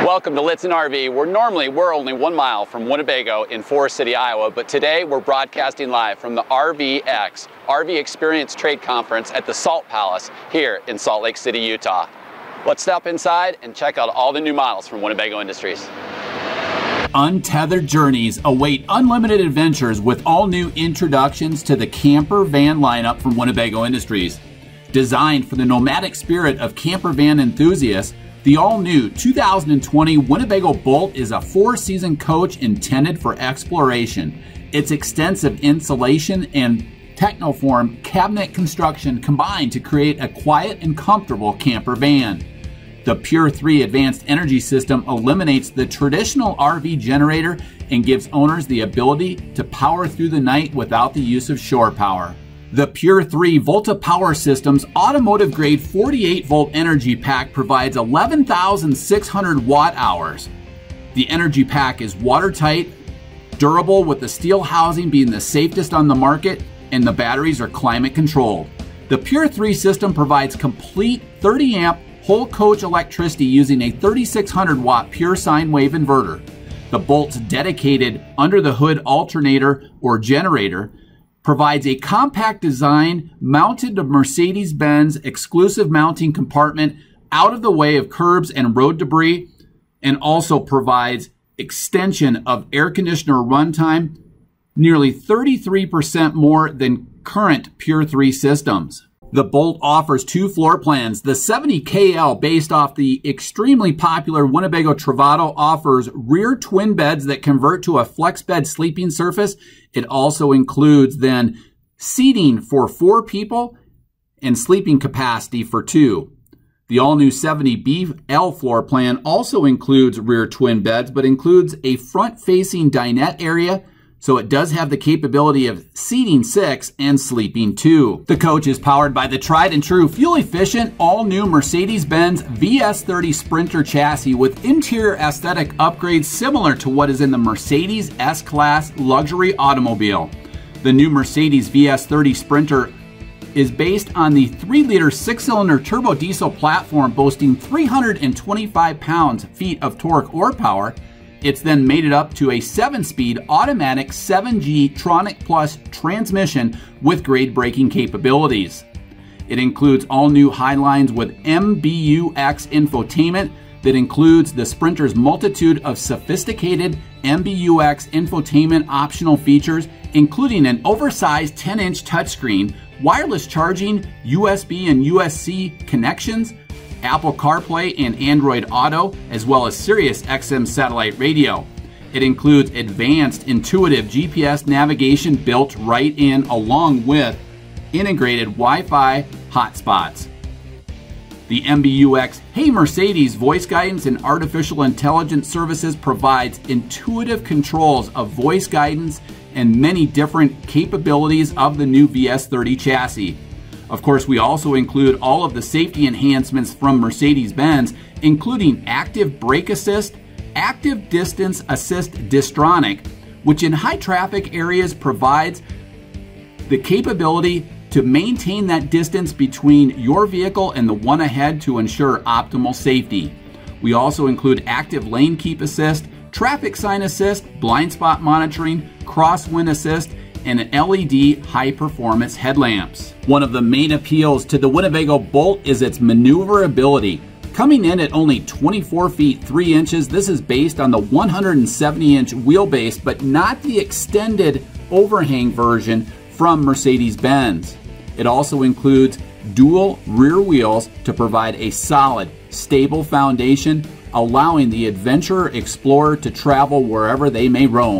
Welcome to Lichtsinn RV, where normally we're only 1 mile from Winnebago in Forest City, Iowa, but today we're broadcasting live from the RVX, RV Experience Trade Conference at the Salt Palace here in Salt Lake City, Utah. Let's step inside and check out all the new models from Winnebago Industries. Untethered journeys await unlimited adventures with all new introductions to the camper van lineup from Winnebago Industries. Designed for the nomadic spirit of camper van enthusiasts, the all-new 2020 Winnebago Boldt is a 4-season coach intended for exploration. Its extensive insulation and Technoform cabinet construction combine to create a quiet and comfortable camper van. The Pure 3 advanced energy system eliminates the traditional RV generator and gives owners the ability to power through the night without the use of shore power. The Pure 3 Volta Power Systems automotive-grade 48-volt energy pack provides 11,600 watt-hours. The energy pack is watertight, durable, with the steel housing being the safest on the market, and the batteries are climate-controlled. The Pure 3 system provides complete 30-amp whole coach electricity using a 3,600 watt pure sine wave inverter. The Boldt's dedicated under-the-hood alternator or generator provides a compact design mounted to Mercedes Benz exclusive mounting compartment out of the way of curbs and road debris, and also provides extension of air conditioner runtime, nearly 33% more than current Pure 3 systems. The Boldt offers 2 floor plans. The 70KL, based off the extremely popular Winnebago Travato, offers rear twin beds that convert to a flex bed sleeping surface. It also includes then seating for 4 people and sleeping capacity for 2. The all-new 70BL floor plan also includes rear twin beds, but includes a front-facing dinette area, so it does have the capability of seating 6 and sleeping 2. The coach is powered by the tried and true fuel-efficient all-new Mercedes Benz VS30 Sprinter chassis with interior aesthetic upgrades similar to what is in the Mercedes S-Class luxury automobile. The new Mercedes VS30 Sprinter is based on the 3-liter 6-cylinder turbo diesel platform boasting 325 pounds-feet of torque or power. It's then mated up to a 7-speed automatic 7G Tronic Plus transmission with grade braking capabilities. It includes all new Highlines with MBUX infotainment that includes the Sprinter's multitude of sophisticated MBUX infotainment optional features, including an oversized 10-inch touchscreen, wireless charging, USB and USB-C connections, Apple CarPlay and Android Auto, as well as Sirius XM satellite radio. It includes advanced intuitive GPS navigation built right in, along with integrated Wi-Fi hotspots. The MBUX Hey Mercedes voice guidance and artificial intelligence services provides intuitive controls of voice guidance and many different capabilities of the new VS30 chassis. Of course, we also include all of the safety enhancements from Mercedes-Benz, including active brake assist, active distance assist Distronic, which in high traffic areas provides the capability to maintain that distance between your vehicle and the one ahead to ensure optimal safety. We also include active lane keep assist, traffic sign assist, blind spot monitoring, crosswind assist, and LED high-performance headlamps. One of the main appeals to the Winnebago Boldt is its maneuverability. Coming in at only 24 feet 3 inches, this is based on the 170-inch wheelbase, but not the extended overhang version from Mercedes-Benz. It also includes dual rear wheels to provide a solid, stable foundation, allowing the adventurer explorer to travel wherever they may roam.